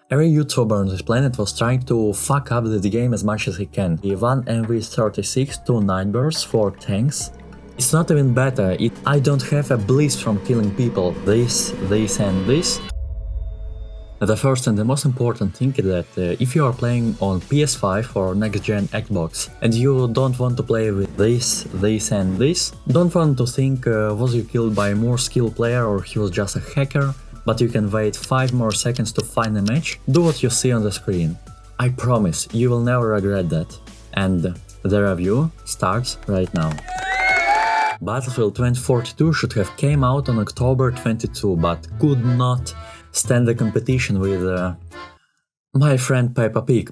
Every YouTuber on this planet was trying to fuck up this game as much as he can. The 1 MV36, 2 Nightbursts, 4 tanks. It's not even better, I don't have a bliss from killing people. This and this. The first and the most important thing is that if you are playing on PS5 or next-gen Xbox and you don't want to play with this and this, don't want to think was you killed by a more skilled player or he was just a hacker, but you can wait 5 more seconds to find a match, do what you see on the screen. I promise, you will never regret that. And the review starts right now. Battlefield 2042 should have came out on October 22, but could not stand the competition with my friend Peppa Pig.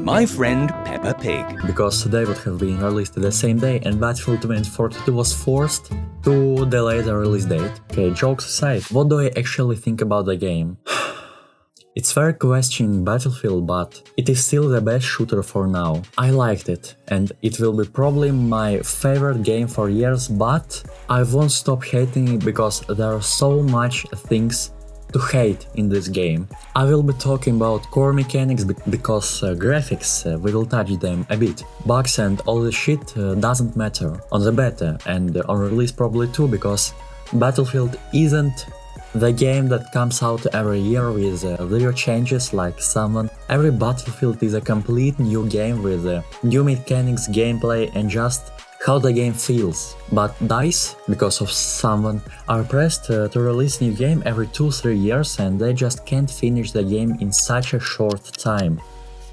My friend Peppa Pig. Because they would have been released the same day and Battlefield 2042 was forced to delay the release date. Okay, jokes aside, what do I actually think about the game? It's fair questioning Battlefield, but it is still the best shooter for now. I liked it, and it will be probably my favorite game for years, but I won't stop hating it because there are so much things to hate in this game. I will be talking about core mechanics because graphics, we will touch them a bit. Bugs and all this shit doesn't matter on the beta and on release probably too, because Battlefield isn't the game that comes out every year with little changes like someone. Every Battlefield is a complete new game with new mechanics, gameplay and just how the game feels. But DICE, because of someone, are pressed to release new game every 2-3 years and they just can't finish the game in such a short time.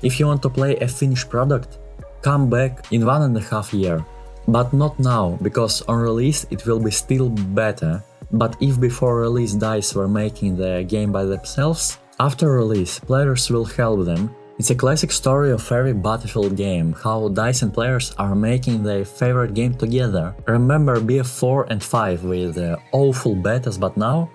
If you want to play a finished product, come back in 1.5 years. But not now, because on release it will be still better. But if before release DICE were making the game by themselves, after release players will help them. It's a classic story of every Battlefield game, how DICE and players are making their favorite game together. Remember BF4 and 5 with awful betas, but now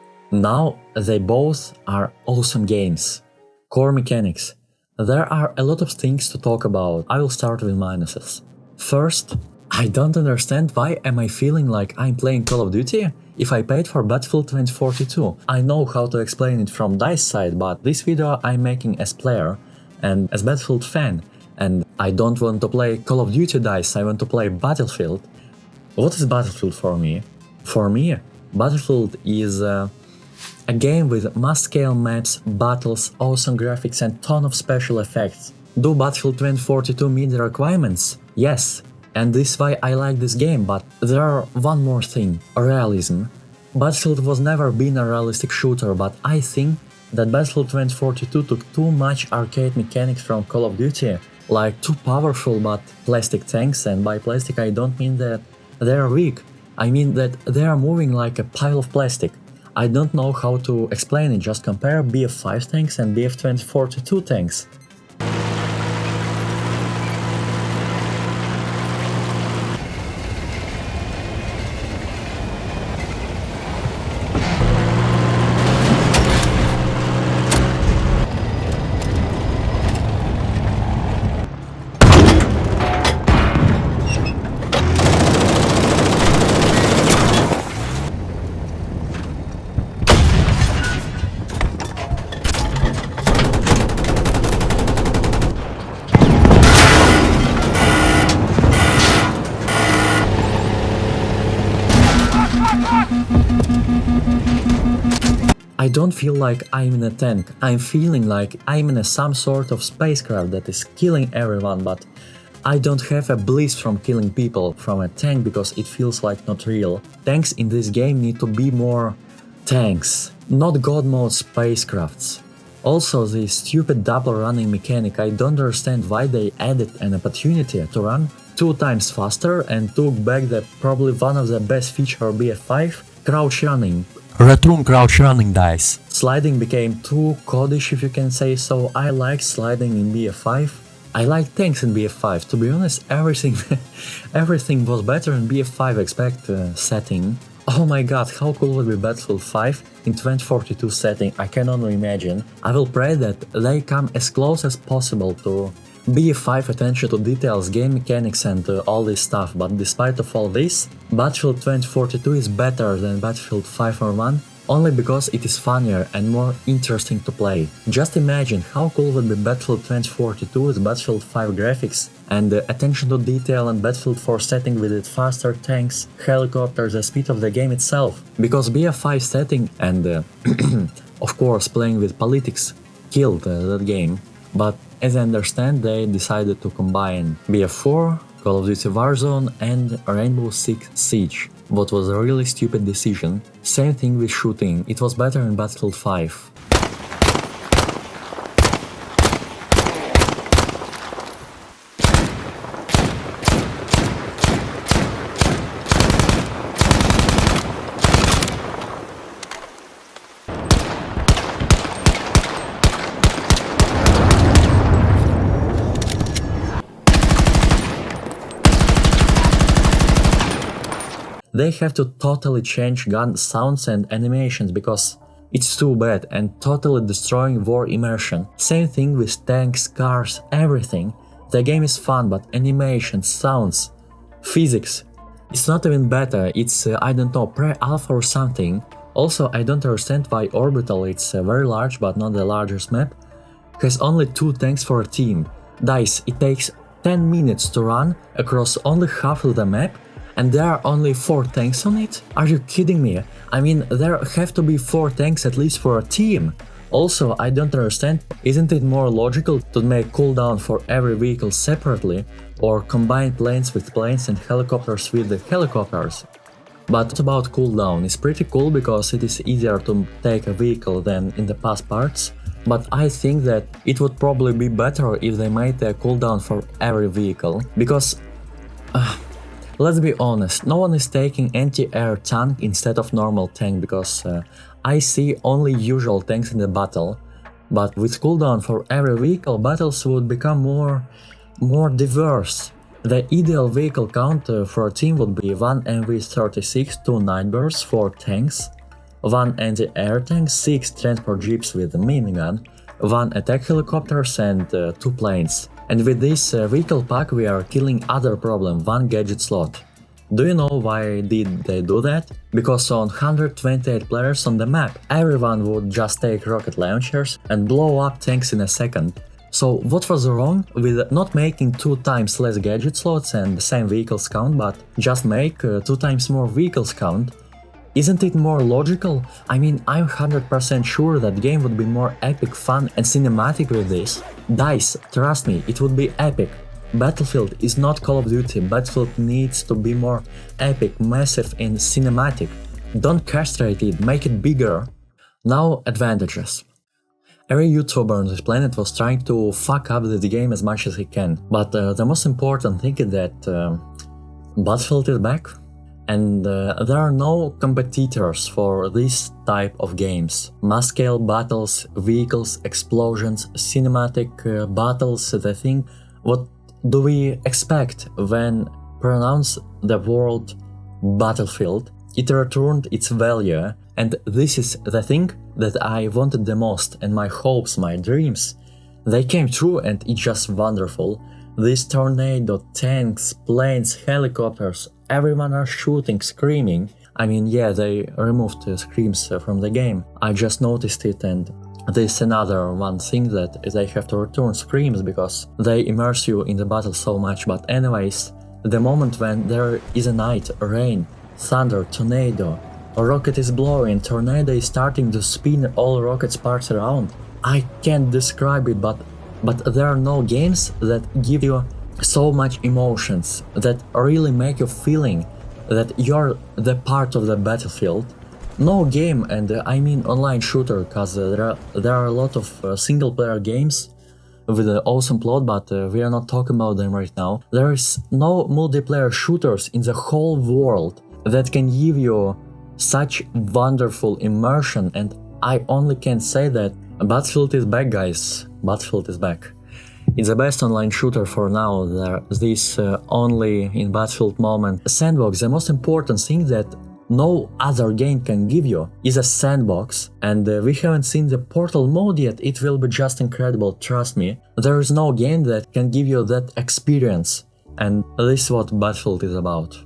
they both are awesome games. Core mechanics. There are a lot of things to talk about. I will start with minuses. First, I don't understand why am I feeling like I'm playing Call of Duty if I paid for Battlefield 2042. I know how to explain it from DICE side, but this video I'm making as player and as Battlefield fan, and I don't want to play Call of Duty DICE, I want to play Battlefield. What is Battlefield for me? For me, Battlefield is a game with mass-scale maps, battles, awesome graphics and ton of special effects. Do Battlefield 2042 meet the requirements? Yes. And this is why I like this game, but there are one more thing, realism. Battlefield was never been a realistic shooter, but I think that Battlefield 2042 took too much arcade mechanics from Call of Duty, like too powerful but plastic tanks, and by plastic I don't mean that they are weak, I mean that they are moving like a pile of plastic. I don't know how to explain it, just compare BF5 tanks and BF 2042 tanks. I don't feel like I'm in a tank, I'm feeling like I'm in some sort of spacecraft that is killing everyone, but I don't have a bliss from killing people from a tank because it feels like not real. Tanks in this game need to be more tanks, not god mode spacecrafts. Also, the stupid double running mechanic, I don't understand why they added an opportunity to run 2 times faster and took back the probably one of the best feature of BF5, crouch running. Return crouch running DICE. Sliding became too codish if you can say so. I like sliding in BF5. I like tanks in BF5. To be honest, everything was better in BF5 expect setting. Oh my god, how cool would be Battlefield 5 in 2042 setting, I can only imagine. I will pray that they come as close as possible to BF5 attention to details, game mechanics and all this stuff, but despite of all this, Battlefield 2042 is better than Battlefield 5 or 1 only because it is funnier and more interesting to play. Just imagine how cool would be Battlefield 2042 with Battlefield 5 graphics and attention to detail and Battlefield 4 setting with its faster tanks, helicopters, the speed of the game itself. Because BF5 setting and of course playing with politics killed that game, but as I understand they decided to combine BF4, Call of Duty Warzone and Rainbow Six Siege. What was a really stupid decision. Same thing with shooting, it was better in Battlefield 5. They have to totally change gun sounds and animations because it's too bad and totally destroying war immersion. Same thing with tanks, cars, everything. The game is fun, but animation, sounds, physics, it's not even better, it's I don't know, pre-alpha or something. Also, I don't understand why Orbital, it's very large but not the largest map, has only 2 tanks for a team. Dice, it takes 10 minutes to run across only half of the map. And there are only 4 tanks on it? Are you kidding me? I mean, there have to be 4 tanks at least for a team. Also, I don't understand, isn't it more logical to make cooldown for every vehicle separately, or combine planes with planes and helicopters with the helicopters? But about cooldown, it's pretty cool because it is easier to take a vehicle than in the past parts, but I think that it would probably be better if they made a cooldown for every vehicle, because let's be honest, no one is taking anti-air tank instead of normal tank because I see only usual tanks in the battle, but with cooldown for every vehicle, battles would become more diverse. The ideal vehicle count for a team would be 1 MV36, 2 Nightbirds, 4 tanks, 1 anti-air tank, 6 transport jeeps with a minigun, 1 attack helicopters and 2 planes. And with this vehicle pack we are killing other problem, 1 gadget slot. Do you know why did they do that? Because on 128 players on the map, everyone would just take rocket launchers and blow up tanks in a second. So what was wrong with not making 2 times less gadget slots and the same vehicles count, but just make 2 times more vehicles count? Isn't it more logical? I mean, I'm 100% sure that game would be more epic, fun and cinematic with this. DICE, trust me, it would be epic. Battlefield is not Call of Duty, Battlefield needs to be more epic, massive and cinematic. Don't castrate it, make it bigger. Now, advantages. Every YouTuber on this planet was trying to fuck up the game as much as he can, but the most important thing is that Battlefield is back. And there are no competitors for this type of games. Mass-scale battles, vehicles, explosions, cinematic battles, the thing. What do we expect when pronounce the word Battlefield? It returned its value, and this is the thing that I wanted the most, and my hopes, my dreams, they came true and it's just wonderful. This tornado, tanks, planes, helicopters, everyone are shooting, screaming. I mean, yeah, they removed screams from the game. I just noticed it, and this is another one thing that they have to return screams because they immerse you in the battle so much. But anyways, the moment when there is a night, rain, thunder, tornado, a rocket is blowing, tornado is starting to spin all rockets parts around. I can't describe it, but there are no games that give you so much emotions, that really make you feeling that you're the part of the battlefield. No game, and I mean online shooter, cause there are a lot of single player games with an awesome plot, but we are not talking about them right now. There is no multiplayer shooters in the whole world that can give you such wonderful immersion, and I only can say that Battlefield is back, guys. Battlefield is back. It's the best online shooter for now. There's this only in Battlefield moment. Sandbox, the most important thing that no other game can give you is a sandbox, and we haven't seen the portal mode yet. It will be just incredible, trust me. There is no game that can give you that experience, and this is what Battlefield is about.